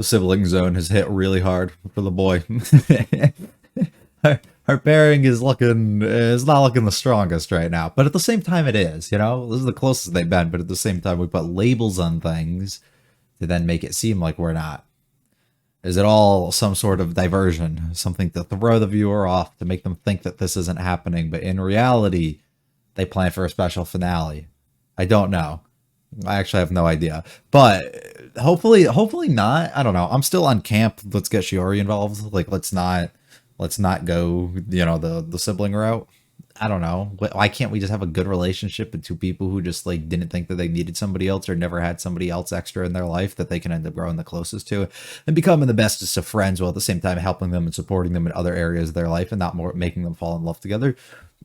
The sibling zone has hit really hard for the boy. Her pairing is not looking the strongest right now, but at the same time it is, you know? This is the closest they've been, but at the same time we put labels on things to then make it seem like we're not. Is it all some sort of diversion? Something to throw the viewer off, to make them think that this isn't happening, but in reality, they plan for a special finale. I don't know. I actually have no idea. But hopefully not. I don't know. I'm still on camp. Let's get Shiori involved. Like, let's not go, you know, the sibling route. I don't know. Why can't we just have a good relationship with two people who just like didn't think that they needed somebody else or never had somebody else extra in their life that they can end up growing the closest to and becoming the bestest of friends while at the same time helping them and supporting them in other areas of their life and not more making them fall in love together?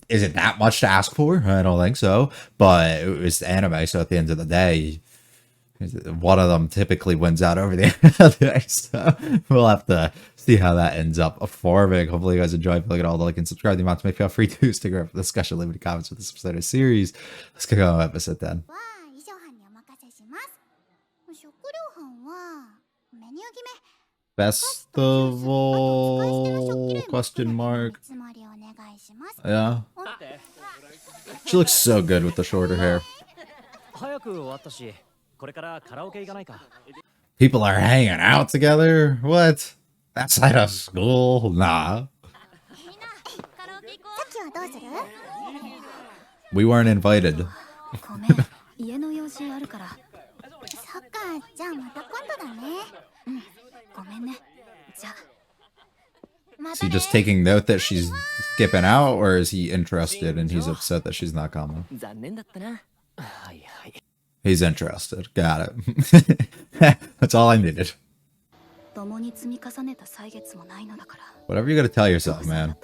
Is it that much to ask for? I don't think so. But it's anime, so at the end of the day, one of them typically wins out over the other. So we'll have to see how that ends up forming. Hopefully you guys enjoy. If you look at all the like and subscribe, the amount to make feel free to stick around for the discussion, leave any comments for this episode of series. Let's go on episode 10. Festival question mark. Yeah. She looks so good with the shorter hair. People are hanging out together? What? That's out of school? Nah. We weren't invited. Is he just taking note that she's skipping out, or is he interested and he's upset that she's not coming? He's interested. Got it. That's all I needed. Whatever you gotta tell yourself, man.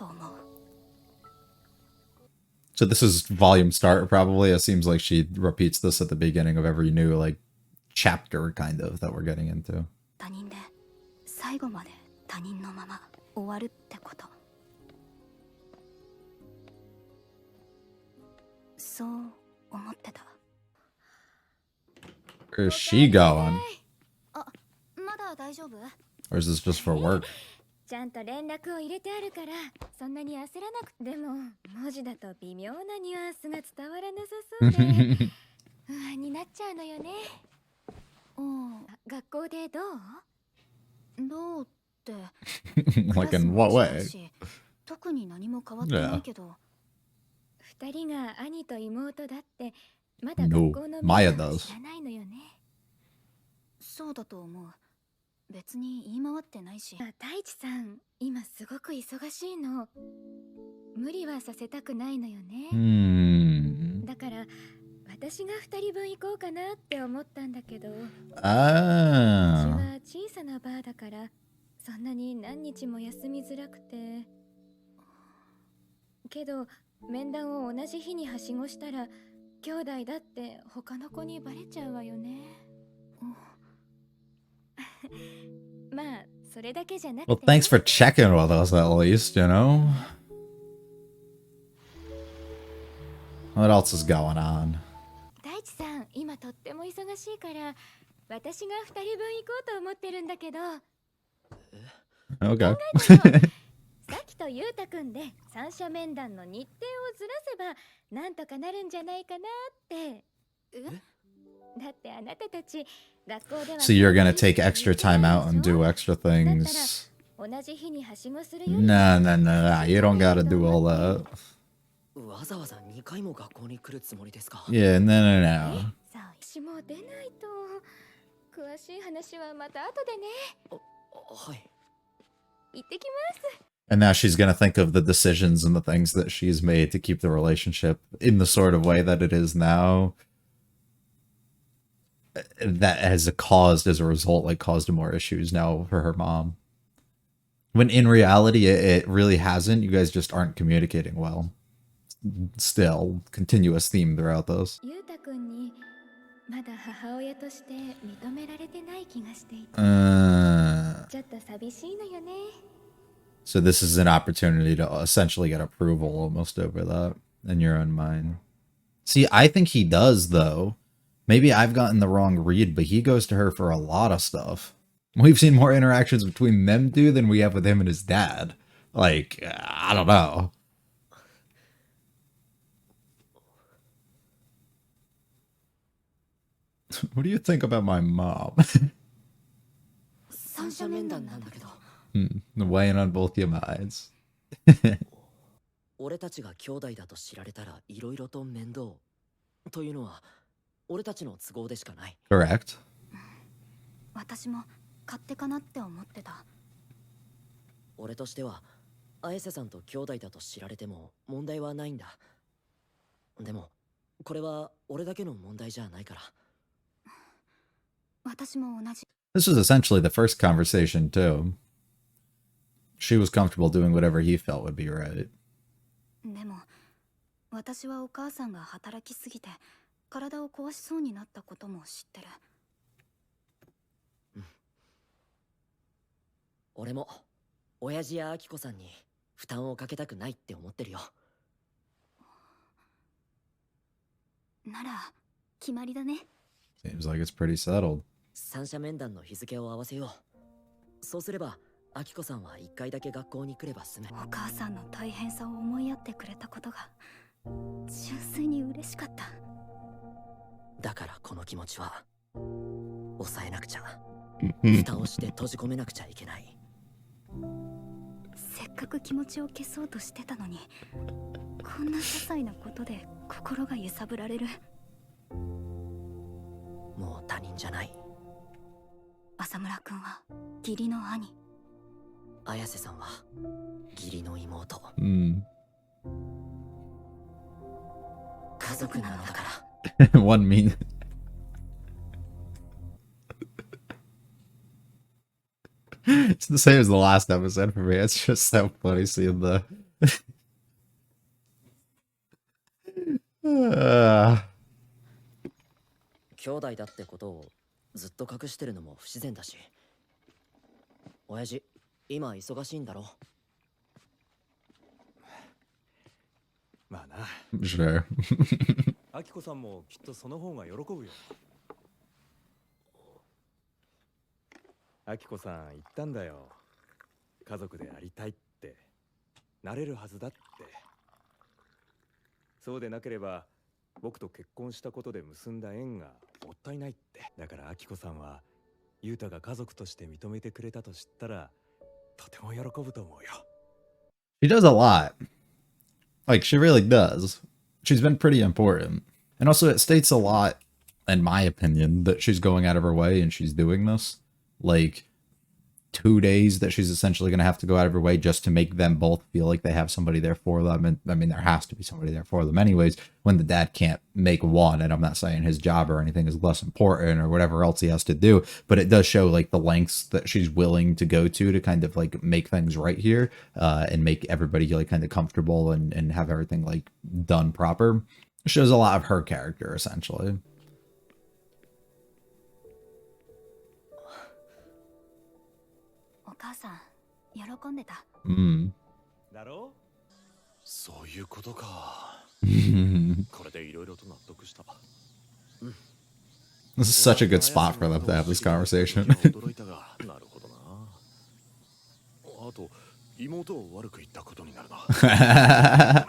So this is volume start, probably. It seems like she repeats this at the beginning of every new, like, chapter, kind of, that we're getting into. Where's she going? Or is this just for work? Like in what way? Yeah. No, Maya does. Well, thanks for checking with us at least, you know? What else is going on? Okay. So you're gonna take extra time out and do extra things? Nah, you don't gotta do all that. Yeah, no. And now she's gonna think of the decisions and the things that she's made to keep the relationship in the sort of way that it is now. That has caused, as a result, like caused more issues now for her mom. When in reality, it really hasn't. You guys just aren't communicating well. Still, continuous theme throughout this. So this is an opportunity to essentially get approval almost over that in your own mind. See, I think he does, though. Maybe I've gotten the wrong read, but he goes to her for a lot of stuff. We've seen more interactions between them two than we have with him and his dad. Like, I don't know. What do you think about my mom? Weighing on both your minds. 俺たちが兄弟だと知られたらいろいろと面倒というのは俺たちの都合でしかない。 Correct. 私も勝手かなって思ってた。俺としては綾瀬さんと兄弟だと知られても問題はないんだ。でもこれは俺だけの問題じゃないから。私も同じ。 This was essentially the first conversation, too. She was comfortable doing whatever he felt would be right. でも私はお母さんが働きすぎて体を壊しそうになったことも知ってる。俺も親父や明子さんに負担をかけたくないって思ってるよ。なら決まりだね。 Seems like it's pretty settled. 三者面談の日付を合わせよう。そうすれば明子さんは一回だけ学校に来れば済む。お母さんの大変さを思いやってくれたことが純粋に嬉しかった。だからこの気持ちは抑えなくちゃ。蓋をして閉じ込めなくちゃいけない。せっかく気持ちを消そうとしてたのに、こんな些細なことで心が揺さぶられる。もう他人じゃない。浅村くんは義理の兄、綾瀬さんは義理の妹。Mm. 家族なのだから。One mean. It's the same as the last episode for me. It's just so funny seeing the. 兄弟だってことをずっと隠してるのも不自然だし。親父、今忙しいんだろ。まあな。Sure. アキコさんもきっとその方が喜ぶよ。アキコさん言ったんだよ。家族でありたいって。なれるはずだって。そうでなければ僕と結婚したことで結んだ縁がもったいないって。だからアキコさんはユウタが家族として認めてくれたと知ったらとても喜ぶと思うよ。 She does a lot. Like, she really does. She's been pretty important. And also, it states a lot, in my opinion, that she's going out of her way and she's doing this. Like, 2 days that she's essentially going to have to go out of her way just to make them both feel like they have somebody there for them. And I mean, there has to be somebody there for them anyways, when the dad can't make one. And I'm not saying his job or anything is less important or whatever else he has to do, but it does show like the lengths that she's willing to go to kind of like make things right here, and make everybody like kind of comfortable and have everything like done proper. It shows a lot of her character, essentially. お母さん喜んでた。だろう？そういうことか。これでいろいろと納得した。This is such a good spot for them to have this conversation. 驚いたが、なるほどな。あと妹を悪く言ったことになるな。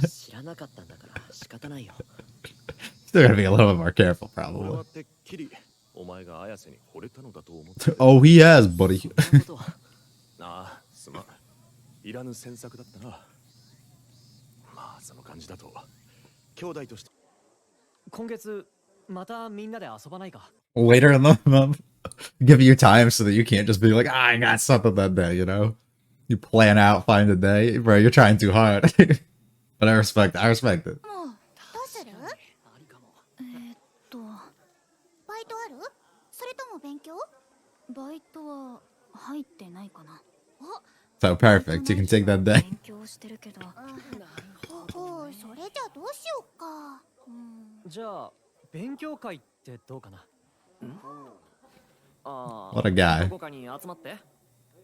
知らなかったんだから仕方ないよ。Still gotta be a little bit more careful, 俺 probably. はてっきりお前が綾瀬に惚れたのだと思って。Oh, he has, buddy. ああ、すまん。いらぬ詮索だったな。まあその感じだと兄弟として。今月またみんなで遊ばないか？ Later in the month, give you time so that you can't just be like, ah, I got something that day, you know? You plan out, find a day, bro. You're trying too hard. But I respect it. もうどうする？バイトある？それとも勉強？バイトは入ってないかな。 So perfect. You can take that day. 勉強してるけど。なるほど。それじゃどうしようか。じゃあ勉強会ってどうかな？ああ。 What a guy. どこかに集まって。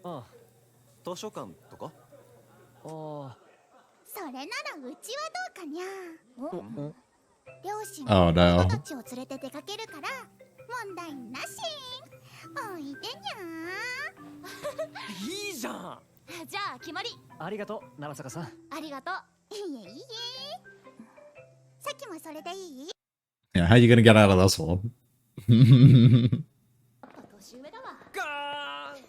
ああ。図書館とか？ああ。それならうちはどうかにゃ。両親 Oh が no. 友達を連れて出かけるから問題なし。おいでにいいじゃん。じゃあ決まり。ありがとう奈良坂さん。ありがとう。ゃいえいえ。さっきもそれでいい？ Yeah, how you gonna get out of this one? 年上だわ。ガーン。は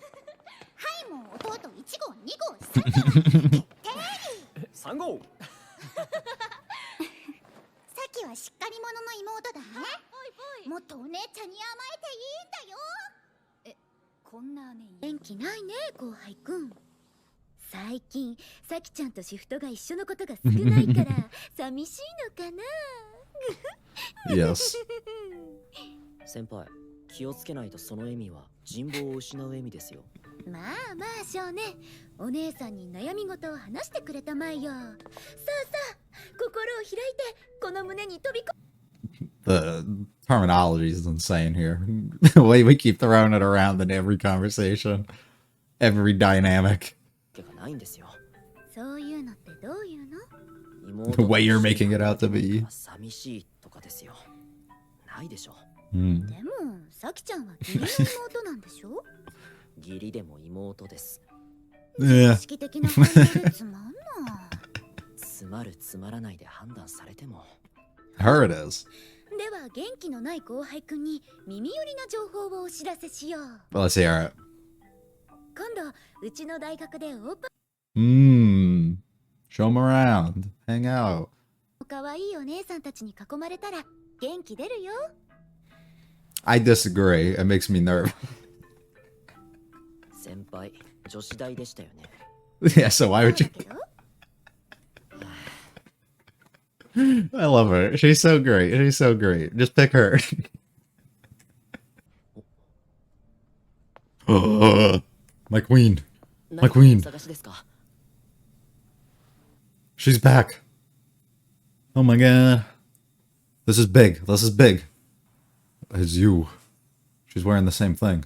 いもう弟1号2号3号3号。さっきはしっかり者の妹だね。もっとお姉ちゃんに甘えていいんだよ。こんな姉いい。元気ないね後輩くん。最近さきちゃんとシフトが一緒のことが少ないから寂しいのかな。Yes. 先輩、気をつけないとその笑みは人望を失う笑みですよ。まあまあ少年、お姉さんに悩み事を話してくれたまえよ。さあさあ心を開いてこの胸に飛び込 The terminology is insane here. The way we keep throwing it around in every conversation, every dynamic. けがないんですよ。そういうのってどういうの？妹 The way you're making it out to be. 寂しいとかですよ。ないでしょ。 Hmm. でもさきちゃんは義理の妹なんでしょ？義理でも妹です。 Yeah. 意識的な反応でつまんな。つまるつまらないで判断されても。 Her it is. では元気のない後輩くんに耳寄りな情報をお知らせしよう。 Well, let's hear it. 今度うちの大学でオープ Hmm. Show them around. Hang out. ンかわいいお姉さんたちに囲まれたら元気出るよ。 I disagree. It makes me nervous. 先輩、女子大でしたよね。 Yeah, so why そう would だ you? けど I love her. She's so great. She's so great. Just pick her. My queen. 何か queen お探しですか？ She's back. Oh my god. This is big. This is big. It's you. She's wearing the same thing.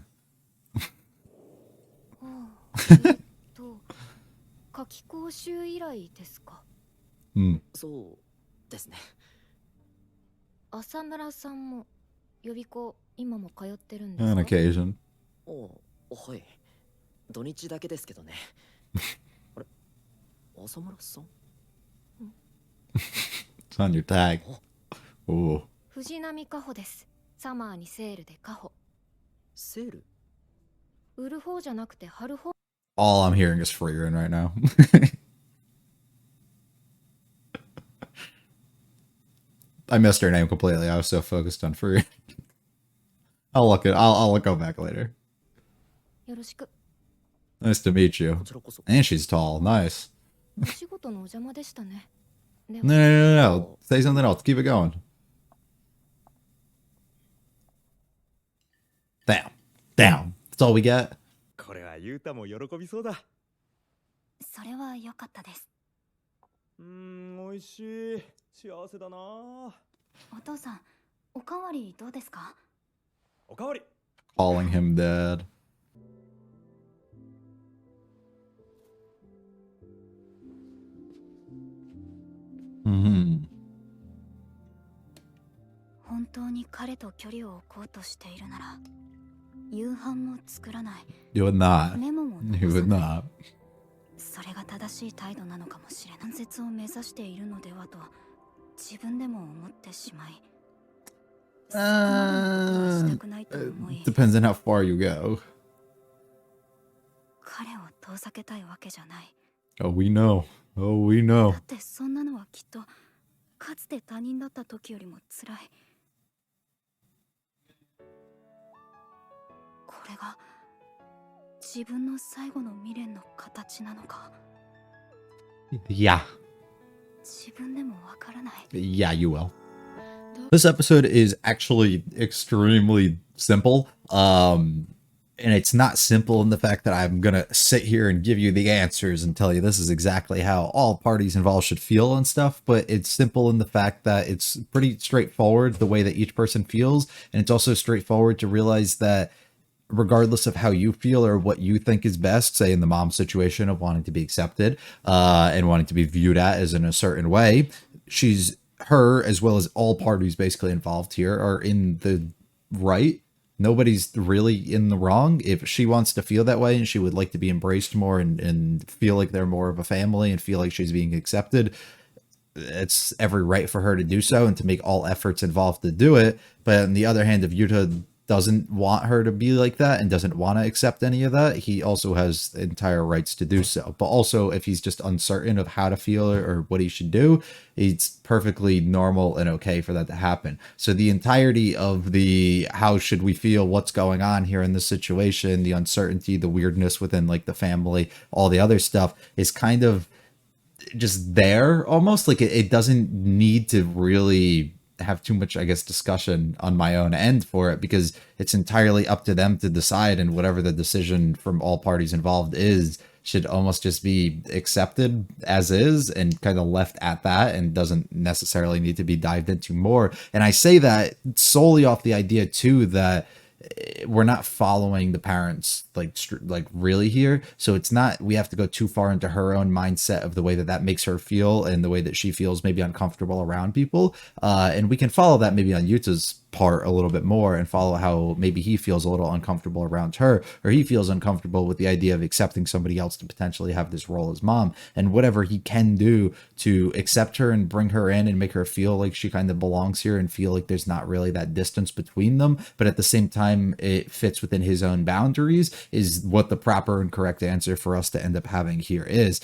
夏季講習以来ですか。 Hmm. そうですね。浅村さんも予備校今も通ってるんです On か。 occasion. はい。土日だけですけどね。あれ、浅村さん？ It's on your tag. Oh. 藤波加穂です。サマーにセールで加穂。セール？売る方じゃなくて貼る方。 All I'm hearing is Freerin right now. I missed her name completely. I was so focused on Freerin. I'll go back later. よろしく。 Nice to meet you. こちらこそ。 And she's tall. Nice. お仕事のお邪魔でしたね。で No, は no, no, no, no. Say something else. Keep it going. Damn. Damn. That's all we got. これはユータも喜びそうだ。それは良かったです。美味しい。幸せだな。お父さん、おかわりどうですか？おかわり。 Calling him dad. Mm-hmm. 本当に彼と距離を置こうとしているなら、夕飯も作らない。 You would not. メモも You 残さ would ない。 not. それが正しい態度なのかもしれない。断絶を目指しているのではと自分でも思ってしまい、そこまでのことはしたくないと思い、 Depends on how far you go. 彼を遠ざけたいわけじゃない。 Oh, we know. Oh, we know. だってそんなのはきっとかつて他人だった時よりも辛い。これが自分の最後の未練の形なのか。 Yeah. 自分でもわからない。 Yeah, you will. This episode is actually extremely simple. And it's not simple in the fact that I'm going to sit here and give you the answers and tell you this is exactly how all parties involved should feel and stuff, but it's simple in the fact that it's pretty straightforward the way that each person feels, and it's also straightforward to realize that regardless of how you feel or what you think is best, say in the mom situation of wanting to be accepted and wanting to be viewed at as in a certain way, her as well as all parties basically involved here are in the right nobody's really in the wrong. If she wants to feel that way and she would like to be embraced more and feel like they're more of a family and feel like she's being accepted, it's every right for her to do so and to make all efforts involved to do it. But on the other hand, if Yuta doesn't want her to be like that and doesn't want to accept any of that, he also has entire rights to do so. But also, if he's just uncertain of how to feel or what he should do, it's perfectly normal and okay for that to happen. So the entirety of the how should we feel, what's going on here in this situation, the uncertainty, the weirdness within like the family, all the other stuff is kind of just there almost. Like it doesn't need to really have too much, I guess, discussion on my own end for it, because it's entirely up to them to decide, and whatever the decision from all parties involved is should almost just be accepted as is and kind of left at that, and doesn't necessarily need to be dived into more. And I say that solely off the idea too that we're not following the parents like really here, so it's not we have to go too far into her own mindset of the way that makes her feel and the way that she feels maybe uncomfortable around people, and we can follow that maybe on Yuta's part a little bit more and follow how maybe he feels a little uncomfortable around her, or he feels uncomfortable with the idea of accepting somebody else to potentially have this role as mom, and whatever he can do to accept her and bring her in and make her feel like she kind of belongs here and feel like there's not really that distance between them, but at the same time it fits within his own boundaries, is what the proper and correct answer for us to end up having here is.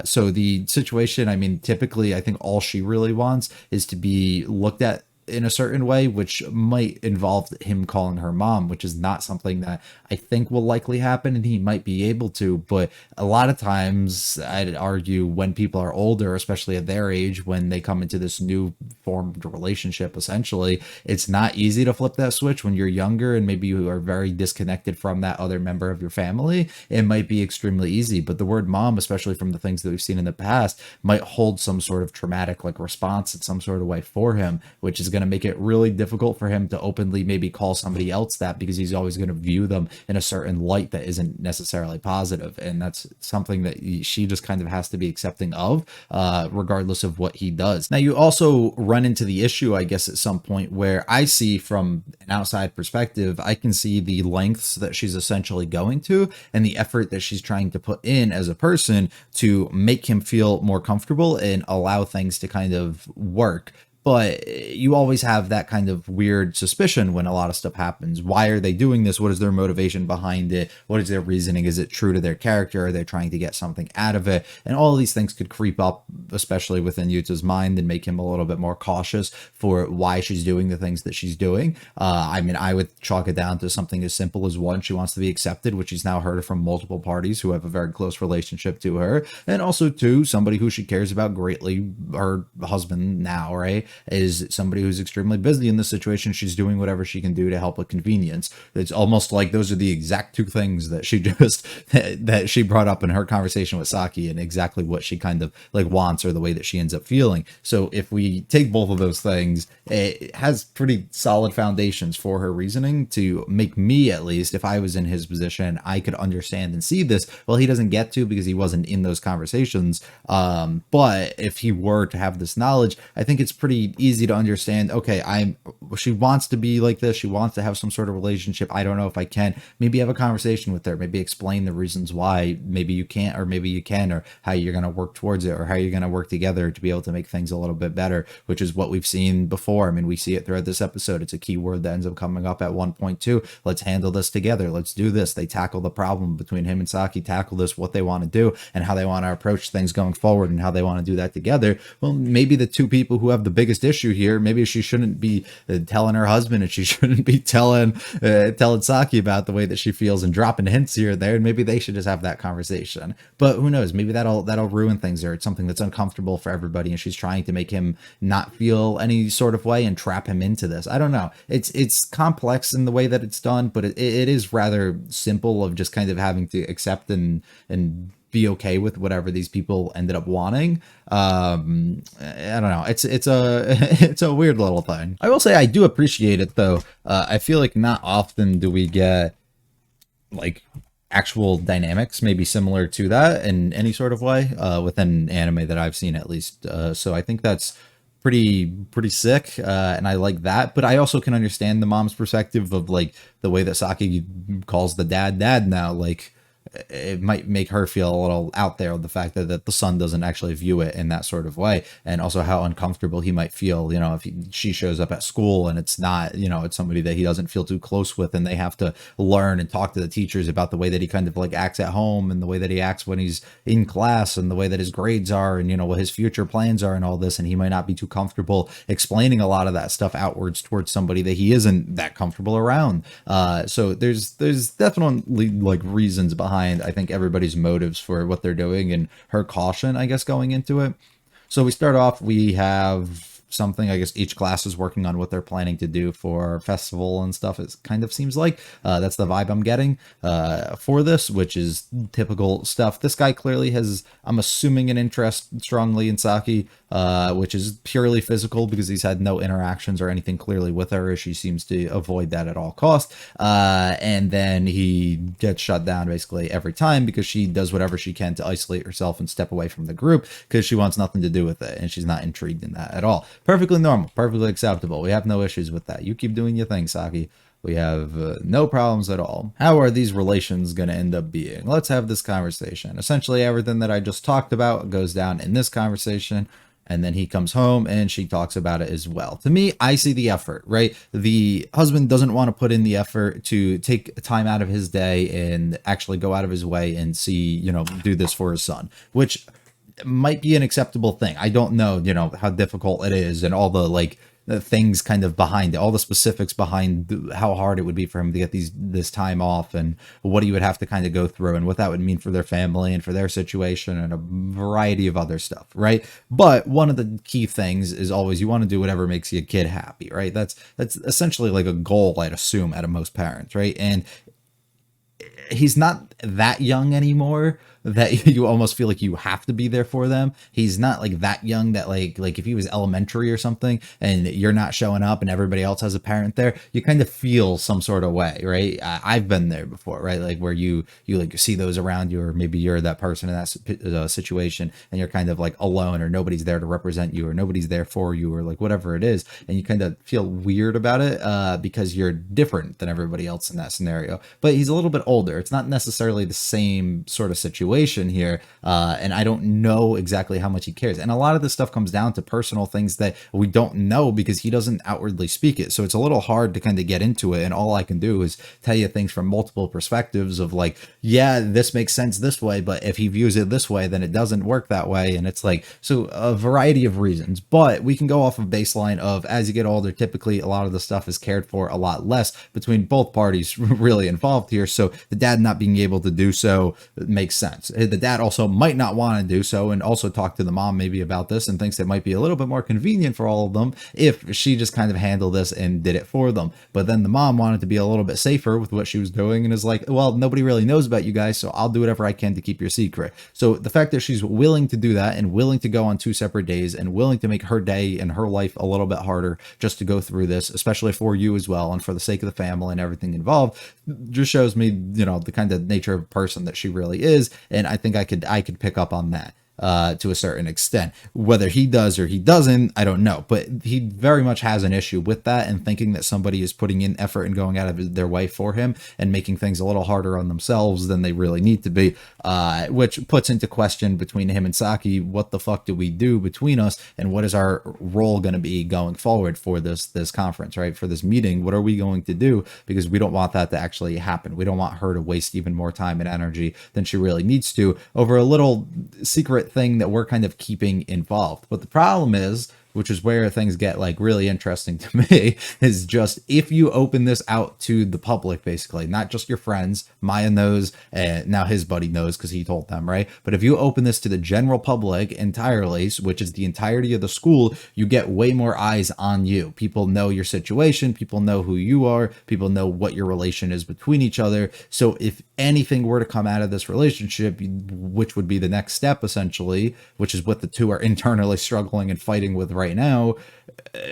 So the situation, I mean, typically I think all she really wants is to be looked at in a certain way, which might involve him calling her mom, which is not something that I think will likely happen, and he might be able to. But a lot of times I'd argue when people are older, especially at their age, when they come into this new formed relationship, essentially, it's not easy to flip that switch. When you're younger and maybe you are very disconnected from that other member of your family, it might be extremely easy. But the word mom, especially from the things that we've seen in the past, might hold some sort of traumatic like response in some sort of way for him, which is going to make it really difficult for him to openly maybe call somebody else that, because he's always going to view them in a certain light that isn't necessarily positive. And that's something that she just kind of has to be accepting of, regardless of what he does. Now, you also run into the issue, I guess, at some point where I see from an outside perspective, I can see the lengths that she's essentially going to and the effort that she's trying to put in as a person to make him feel more comfortable and allow things to kind of work. But you always have that kind of weird suspicion when a lot of stuff happens. Why are they doing this? What is their motivation behind it? What is their reasoning? Is it true to their character? Are they trying to get something out of it? And all of these things could creep up, especially within Yuta's mind, and make him a little bit more cautious for why she's doing the things that she's doing. I mean, I would chalk it down to something as simple as, one, she wants to be accepted, which she's now heard from multiple parties who have a very close relationship to her. And also, two, somebody who she cares about greatly, her husband now, right? Is somebody who's extremely busy in this situation. She's doing whatever she can do to help with convenience. It's almost like those are the exact two things that she just that she brought up in her conversation with Saki, and exactly what she kind of like wants, or the way that she ends up feeling. So if we take both of those things, it has pretty solid foundations for her reasoning to make me, at least if I was in his position, I could understand and see this. Well, he doesn't get to, because he wasn't in those conversations, but if he were to have this knowledge, I think it's pretty easy to understand. Okay, she wants to be like this, she wants to have some sort of relationship. I don't know if I can. Maybe have a conversation with her, maybe explain the reasons why maybe you can't, or maybe you can, or how you're going to work towards it, or how you're going to work together to be able to make things a little bit better, which is what we've seen before. I mean, we see it throughout this episode. It's a key word that ends up coming up at 1.2. Let's handle this together, let's do this. They tackle the problem between him and Saki, tackle this, what they want to do and how they want to approach things going forward, and how they want to do that together. Well, maybe the two people who have the biggest issue here, maybe she shouldn't be telling her husband, and she shouldn't be telling Saki about the way that she feels and dropping hints here and there, and maybe they should just have that conversation. But who knows, maybe that'll ruin things, or it's something that's uncomfortable for everybody, and she's trying to make him not feel any sort of way and trap him into this. I don't know, it's complex in the way that it's done, but it is rather simple, of just kind of having to accept and be okay with whatever these people ended up wanting. I don't know. It's a it's a weird little thing. I will say I do appreciate it though. I feel like not often do we get like actual dynamics maybe similar to that in any sort of way within anime that I've seen, at least. So I think that's pretty sick, and I like that. But I also can understand the mom's perspective of like the way that Saki calls the dad now. Like it might make her feel a little out there with the fact that the son doesn't actually view it in that sort of way, and also how uncomfortable he might feel, if she shows up at school and it's not, it's somebody that he doesn't feel too close with, and they have to learn and talk to the teachers about the way that he kind of like acts at home and the way that he acts when he's in class and the way that his grades are and what his future plans are and all this, and he might not be too comfortable explaining a lot of that stuff outwards towards somebody that he isn't that comfortable around. So there's definitely like reasons behind, I think, everybody's motives for what they're doing and her caution, I guess, going into it. So we start off, we have something, I guess each class is working on what they're planning to do for festival and stuff. It kind of seems like that's the vibe I'm getting for this, which is typical stuff. This guy clearly has, I'm assuming, an interest strongly in Saki, which is purely physical because he's had no interactions or anything clearly with her, as she seems to avoid that at all costs. And then he gets shut down basically every time because she does whatever she can to isolate herself and step away from the group because she wants nothing to do with it and she's not intrigued in that at all. Perfectly normal, perfectly acceptable. We have no issues with that. You keep doing your thing, Saki. We have no problems at all. How are these relations going to end up being? Let's have this conversation. Essentially, everything that I just talked about goes down in this conversation. And then he comes home and she talks about it as well. To me, I see the effort, right? The husband doesn't want to put in the effort to take time out of his day and actually go out of his way and see, do this for his son, which might be an acceptable thing. I don't know, how difficult it is and all the like the things kind of behind it, all the specifics behind how hard it would be for him to get this time off and what he would have to kind of go through and what that would mean for their family and for their situation and a variety of other stuff, right? But one of the key things is always you want to do whatever makes your kid happy, right? That's essentially like a goal, I'd assume, out of most parents, right? And he's not that young anymore that you almost feel like you have to be there for them. He's not like that young that like if he was elementary or something and you're not showing up and everybody else has a parent there, you kind of feel some sort of way, right? I've been there before, right? Like where you like see those around you, or maybe you're that person in that situation and you're kind of like alone, or nobody's there to represent you, or nobody's there for you, or like whatever it is, and you kind of feel weird about it because you're different than everybody else in that scenario. But he's a little bit older. It's not necessarily the same sort of situation here, and I don't know exactly how much he cares, and a lot of this stuff comes down to personal things that we don't know because he doesn't outwardly speak it, so it's a little hard to kind of get into it, and all I can do is tell you things from multiple perspectives of like, yeah, this makes sense this way, but if he views it this way, then it doesn't work that way, and it's like, so a variety of reasons. But we can go off of baseline of, as you get older, typically a lot of the stuff is cared for a lot less between both parties really involved here, so the dad not being able to do so makes sense. The dad also might not want to do so, and also talk to the mom maybe about this, and thinks it might be a little bit more convenient for all of them if she just kind of handled this and did it for them. But then the mom wanted to be a little bit safer with what she was doing and is like, well, nobody really knows about you guys, so I'll do whatever I can to keep your secret. So the fact that she's willing to do that and willing to go on 2 separate days and willing to make her day and her life a little bit harder just to go through this, especially for you as well and for the sake of the family and everything involved, just shows me, the kind of nature of person that she really is. And I think I could pick up on that to a certain extent. Whether he does or he doesn't, I don't know. But he very much has an issue with that, and thinking that somebody is putting in effort and going out of their way for him and making things a little harder on themselves than they really need to be, which puts into question between him and Saki, what the fuck do we do between us, and what is our role going to be going forward for this conference, right? For this meeting, what are we going to do? Because we don't want that to actually happen. We don't want her to waste even more time and energy than she really needs to over a little secret thing that we're kind of keeping involved. But the problem is, which is where things get like really interesting to me, is just if you open this out to the public, basically, not just your friends. Maya knows, and now his buddy knows because he told them, right? But if you open this to the general public entirely, which is the entirety of the school, you get way more eyes on you. People know your situation, people know who you are, people know what your relation is between each other. So if anything were to come out of this relationship, which would be the next step essentially, which is what the two are internally struggling and fighting with right now,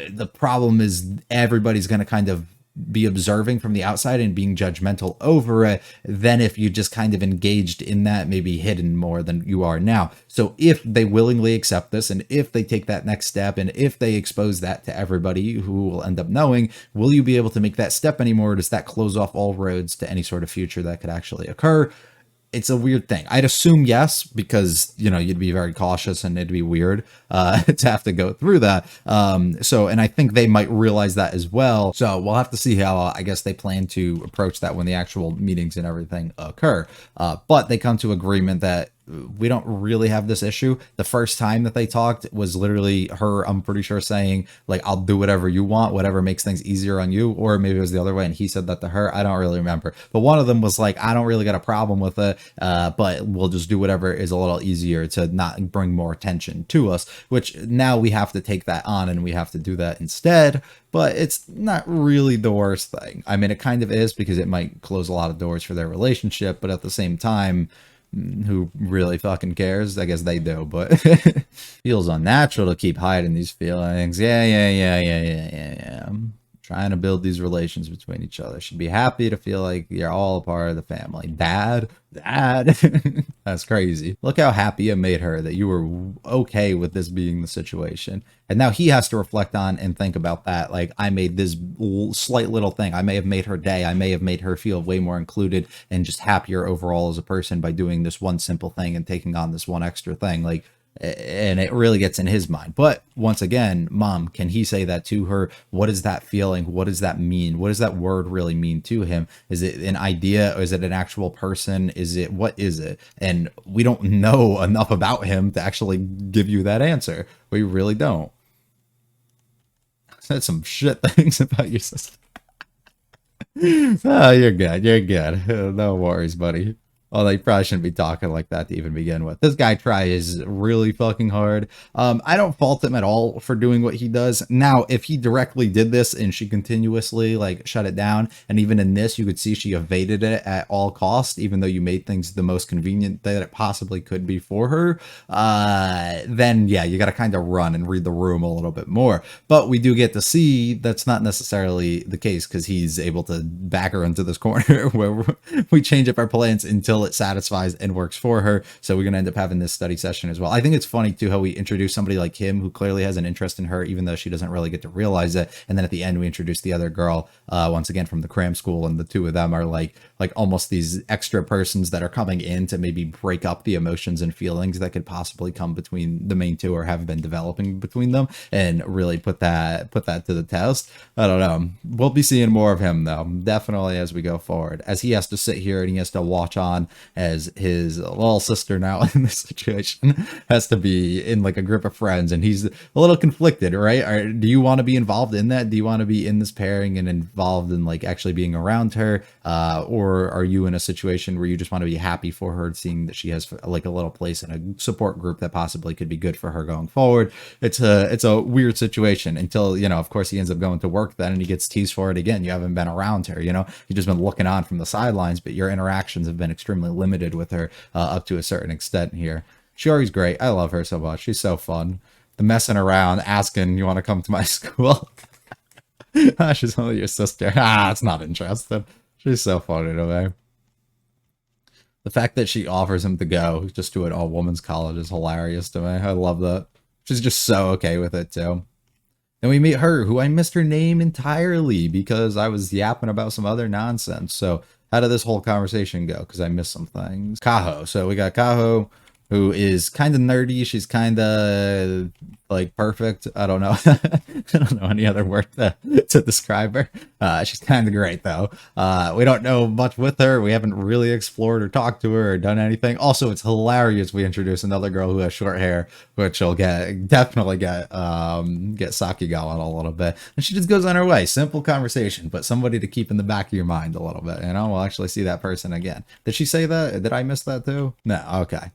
the problem is everybody's going to kind of be observing from the outside and being judgmental over it than if you just kind of engaged in that, maybe hidden more than you are now. So if they willingly accept this, and if they take that next step, and if they expose that to everybody who will end up knowing, will you be able to make that step anymore? Or does that close off all roads to any sort of future that could actually occur? It's a weird thing. I'd assume yes, because, you know, you'd be very cautious and it'd be weird to have to go through that. And I think they might realize that as well. So we'll have to see how, I guess, they plan to approach that when the actual meetings and everything occur. But they come to agreement that we don't really have this issue. The first time that they talked was literally her, I'm pretty sure, saying, like, I'll do whatever you want, whatever makes things easier on you. Or maybe it was the other way and he said that to her. I don't really remember. But one of them was like, I don't really got a problem with it, but we'll just do whatever is a little easier to not bring more attention to us, which now we have to take that on and we have to do that instead. But it's not really the worst thing. I mean, it kind of is, because it might close a lot of doors for their relationship, but at the same time, who really fucking cares? I guess they do, but feels unnatural to keep hiding these feelings. Yeah. Trying to build these relations between each other. Should be happy to feel like you're all a part of the family. Dad. That's crazy. Look how happy it made her that you were okay with this being the situation. And now he has to reflect on and think about that. Like, I made this slight little thing. I may have made her day. I may have made her feel way more included and just happier overall as a person by doing this one simple thing and taking on this one extra thing. Like, and it really gets in his mind. But once again, Mom, can he say that to her? What is that feeling? What does that mean? What does that word really mean to him? Is it an idea? Or is it an actual person? What is it? And we don't know enough about him to actually give you that answer. We really don't. Said some shit things about your sister. Oh, you're good. No worries, buddy. Although you probably shouldn't be talking like that to even begin with. This guy tries really fucking hard. I don't fault him at all for doing what he does. Now, if he directly did this and she continuously like shut it down, and even in this, you could see she evaded it at all costs, even though you made things the most convenient that it possibly could be for her, then yeah, you got to kind of run and read the room a little bit more. But we do get to see that's not necessarily the case, because he's able to back her into this corner where we change up our plans until it satisfies and works for her. So we're gonna end up having this study session as well. I think it's funny too how we introduce somebody like him who clearly has an interest in her, even though she doesn't really get to realize it. And then at the end we introduce the other girl, once again from the cram school, and the two of them are like almost these extra persons that are coming in to maybe break up the emotions and feelings that could possibly come between the main two or have been developing between them, and really put that to the test. I don't know. We'll be seeing more of him though, definitely, as we go forward, as he has to sit here and he has to watch on as his little sister now in this situation has to be in like a group of friends, and he's a little conflicted, right? Do you want to be involved in that? Do you want to be in this pairing and involved in like actually being around her, or are you in a situation where you just want to be happy for her, seeing that she has like a little place in a support group that possibly could be good for her going forward? It's a weird situation until, you know, of course he ends up going to work then and he gets teased for it again. You haven't been around her, you know, you've just been looking on from the sidelines, but your interactions have been extremely limited with her, up to a certain extent here. Shiori's great. I love her so much. She's so fun. The messing around, asking, you want to come to my school? She's only your sister. It's not interested. She's so funny to me. The fact that she offers him to go just to an all-women's college is hilarious to me. I love that. She's just so okay with it too. Then we meet her, who I missed her name entirely because I was yapping about some other nonsense. So how did this whole conversation go? Because I missed some things. Kaho. So we got Kaho, who is kind of nerdy. She's kind of like perfect. I don't know. I don't know any other word to describe her. She's kind of great though. We don't know much with her. We haven't really explored or talked to her or done anything. Also, it's hilarious. We introduce another girl who has short hair, which will definitely get Saki going a little bit. And she just goes on her way. Simple conversation, but somebody to keep in the back of your mind a little bit. You know, we'll actually see that person again. Did she say that? Did I miss that too? No. Okay.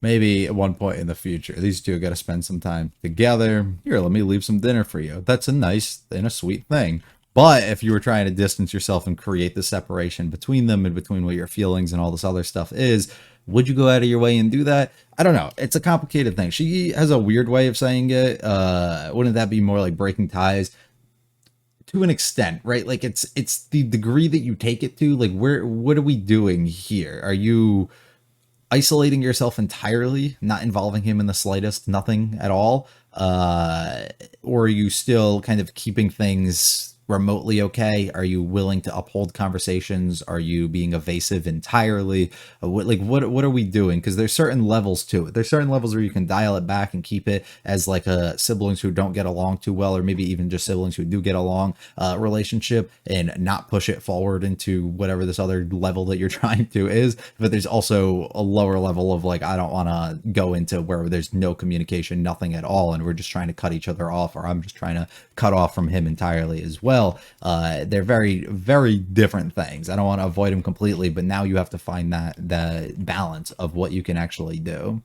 Maybe at one point in the future, these two got to spend some time together. Here, let me leave some dinner for you. That's a nice and a sweet thing. But if you were trying to distance yourself and create the separation between them and between what your feelings and all this other stuff is, would you go out of your way and do that? I don't know. It's a complicated thing. She has a weird way of saying it. Wouldn't that be more like breaking ties? to an extent, right? Like it's the degree that you take it to. Like what are we doing here? Are you isolating yourself entirely, not involving him in the slightest, nothing at all? Or are you still kind of keeping things remotely okay? Are you willing to uphold conversations? Are you being evasive entirely? What are we doing? Because there's certain levels to it. There's certain levels where you can dial it back and keep it as like a siblings who don't get along too well, or maybe even just siblings who do get along relationship, and not push it forward into whatever this other level that you're trying to is. But there's also a lower level of like, I don't want to go into where there's no communication, nothing at all, and we're just trying to cut each other off, or I'm just trying to cut off from him entirely as well. They're very, very different things. I don't want to avoid him completely, but now you have to find the balance of what you can actually do.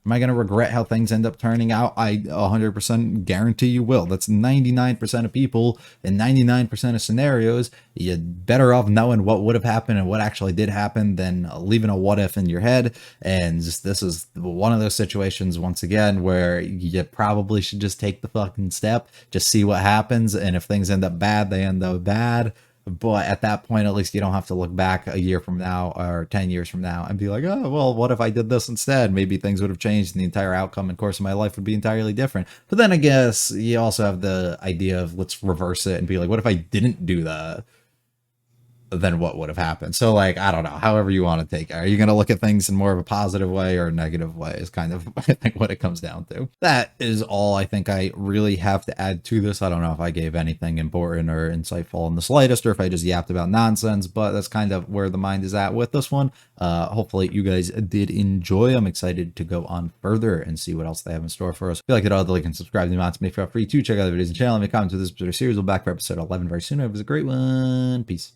Am I going to regret how things end up turning out? I 100% guarantee you will. That's 99% of people in 99% of scenarios. You're better off knowing what would have happened and what actually did happen than leaving a what if in your head. And just, this is one of those situations, once again, where you probably should just take the fucking step, just see what happens. And if things end up bad, they end up bad. But at that point, at least you don't have to look back a year from now or 10 years from now and be like, oh, well, what if I did this instead? Maybe things would have changed and the entire outcome and course of my life would be entirely different. But then I guess you also have the idea of let's reverse it and be like, what if I didn't do that? Then what would have happened? So like, I don't know, however you want to take it. Are you going to look at things in more of a positive way or a negative way is kind of, I think, what it comes down to. That is all I think I really have to add to this. I don't know if I gave anything important or insightful in the slightest, or if I just yapped about nonsense, but that's kind of where the mind is at with this one. Hopefully you guys did enjoy. I'm excited to go on further and see what else they have in store for us. If you like it all, like and subscribe to me, to me, feel free to check out the videos and channel. Leave me a comment to this particular series. We'll be back for episode 11 very soon. It was a great one. Peace.